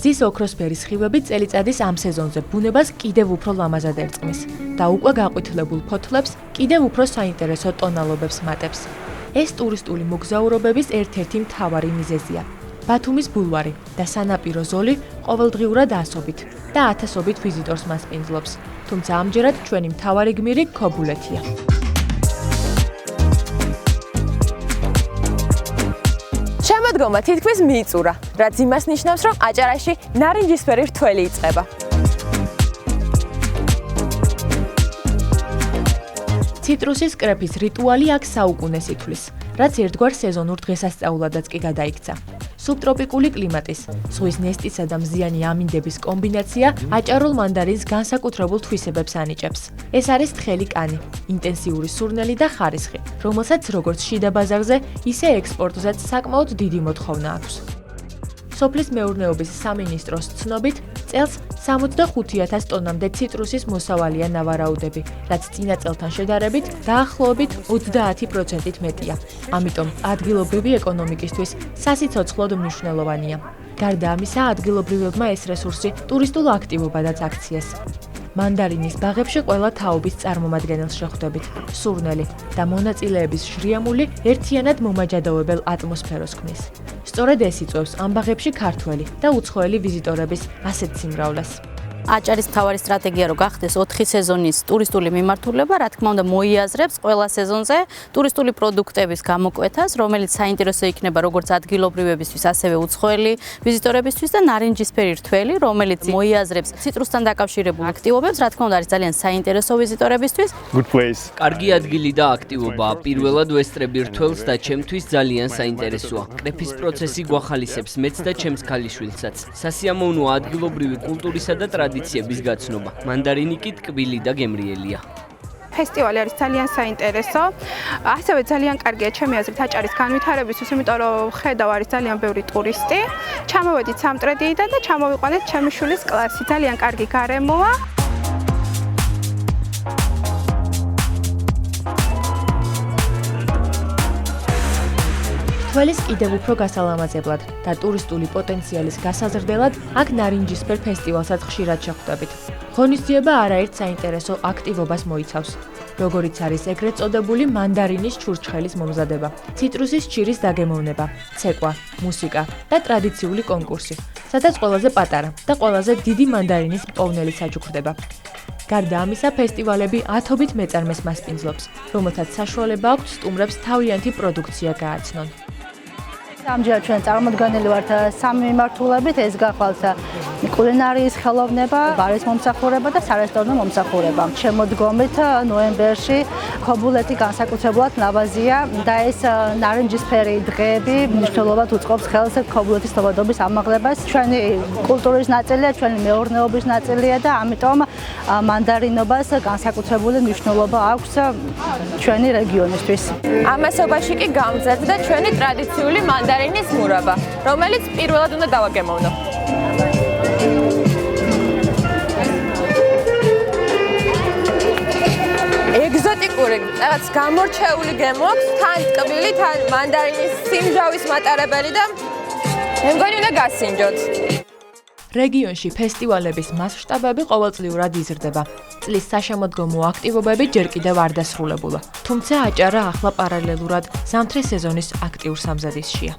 მზის ოქროსფერი სხივები წელიწადის ამ სეზონზე ბუნებას კიდევ უფრო ლამაზად ერწყმის და უკვე გაყვითლებულ ფოთლებს კიდევ უფრო საინტერესო ტონალობებს მატებს. ეს ტურისტული მოგზაურობების ერთ-ერთი მთავარი მიზეზია. ბათუმის ბულვარი და სანაპირო ზოლი ყოველდღიურად ასობით და ათასობით ვიზიტორს მასპინძლობს. თუმცა ამჯერად ჩვენი მთავარი გმირი ქობულეთია. შემოდგომა თითქმის მიიწურა, რაც იმას ნიშნავს, რომ აჭარაში ნარინჯისფერი რთველი იწყება. ციტრუსის კრეფის რიტუალი აქ საუკუნეს ითვლის, რაც ერთგვარ სეზონურ დღესასწაულადაც კი გადაიქცა. სუბტროპიკული კლიმატის, ზღვის ნესტისა და მზიანი ამინდების კომბინაცია აჭარულ მანდარინს განსაკუთრებულ თვისებებს ანიჭებს. ეს არის თხელი კანი, ინტენსიური სურნელი და ხარისხი, რომელსაც როგორც შიდა ბაზარზე, ისე ექსპორტზეც საკმაოდ დიდი მოთხოვნა აქვს. სოფლის მეურნეობის სამინისტროს ცნობით, წელს 65,000 ტონამდე ციტრუსის მოსავალია ნავარაუდები, რაც წინა წელთან შედარებით დაახლოებით 30%-ით მეტია. ამიტომ ადგილობრივი ეკონომიკისთვის სასიცოცხლოდ მნიშვნელოვანია. გარდა ამისა, ადგილობრივებმა ეს რესურსი ტურისტულ აქტივობადაც აქციეს. მანდარინის ბაღებში ყველა თაობის წარმომადგენელს შეხვდებით. სურნელი და მონაწილეების შრიამული ერთიანად მომაჯადოებელ ატმოსფეროს ქმნის. სწორედ ეს იწვევს ამ ბაღებში ქართველი და უცხოელი ვიზიტორების ასეთ სიმრავლეს. აჭარის მთავარი სტრატეგია რო გახდეს 4 სეზონის ტურისტული მიმართულება, რა თქმა უნდა მოიაზრებს ყველა სეზონზე ტურისტული პროდუქტების გამოკვეთას, რომელიც საინტერესო იქნება როგორც ადგილობრივებისთვის, ასევე უცხოელი ვიზიტორებისთვის და ნარინჯისფერი რთველი, რომელიც მოიაზრებს ციტრუსთან დაკავშირებულ აქტივობებს, რა თქმა უნდა არის ძალიან საინტერესო ვიზიტორებისთვის. Good place. კარგი ადგილი და აქტივობაა. პირველად ვესწრები რთველს და ჩემთვის ძალიან საინტერესოა. კრეფის პროცესი გვახალისებს მეც და ჩემს ქალიშვილსაც. სასიამოვნოა ადგილობრივი კულტურისა და ტრადიციების გაცნობა. მანდარინი კი ტკბილი და გემრიელია. ფესტივალი არის ძალიან საინტერესო. ასევე ძალიან კარგია ჩემი აზრით აჭარის განვითარებისთვის, იმიტომ რომ ხედავ არის ძალიან ბევრი ტურისტი. ჩამოვედით სამტრედიიდან და ჩამოვიყვანეთ ჩემი შვილის კლასი. ძალიან კარგი გარემოა. თველის კიდევ უფრო გასალამაზებლად და ტურისტული პოტენციალის გასაზრდელად აქ ნარინჯისფერ ფესტივალსაც ხშირად შეხვდებით. ღონისძიება არაერთ საინტერესო აქტივობას მოიცავს, როგორიც არის ეგრეთ წოდებული მანდარინის ჩურჩხელის მომზადება, ციტრუსის ჭირის დაგემოვნება, ცეკვა, მუსიკა და ტრადიციული კონკურსი, სადაც ყველაზე პატარა და ყველაზე დიდი მანდარინის მპოვნელი საჩუქრდება. გარდა ამისა, ფესტივალები ათობით მეწარმეს მასპინძლობს, რომელთაც საშუალება აქვთ სტუმრებს თავიანთი პროდუქცია გააცნონ. ამჯერად ჩვენ წარმოდგენილი ვართ სამი მიმართულებით, ეს გახლავთ კულინარიის ხელოვნება, ბარის მომსახურება და სარესტორნო მომსახურება. შემოდგომით ნოემბერში ქობულეთი განსაკუთრებულად ნავაზია და ეს ნარინჯისფერი დღეები მნიშვნელოვნად უწყობს ხელს ქობულეთის თბილისის ამაღლებას. ჩვენი კულტურის ნაწილია, ჩვენი მეურნეობის ნაწილია და ამიტომ მანდარინობას განსაკუთრებული მნიშვნელობა აქვს ჩვენი რეგიონისთვის. ამასობაში კი გამზადდა ჩვენი ტრადიციული მანდარინის მურაბა, რომელიც პირველად უნდა დავაგემოვნო. ეგზოტიკური, რაღაც გამორჩეული გემო აქვს, თან ტკბილი, თან მანდარინის სიმჟავის მატარებელი და მე მგონი უნდა გასინჯოთ. რეგიონში ფესტივალების მასშტაბები ყოველწლიურად იზრდება. წლის საშემოდგომო აქტივობები ჯერ კიდევ არ დასრულებულა. თუმცა აჭარა ახლა პარალელურად ზამთრის სეზონის აქტიურ სამზადისშია.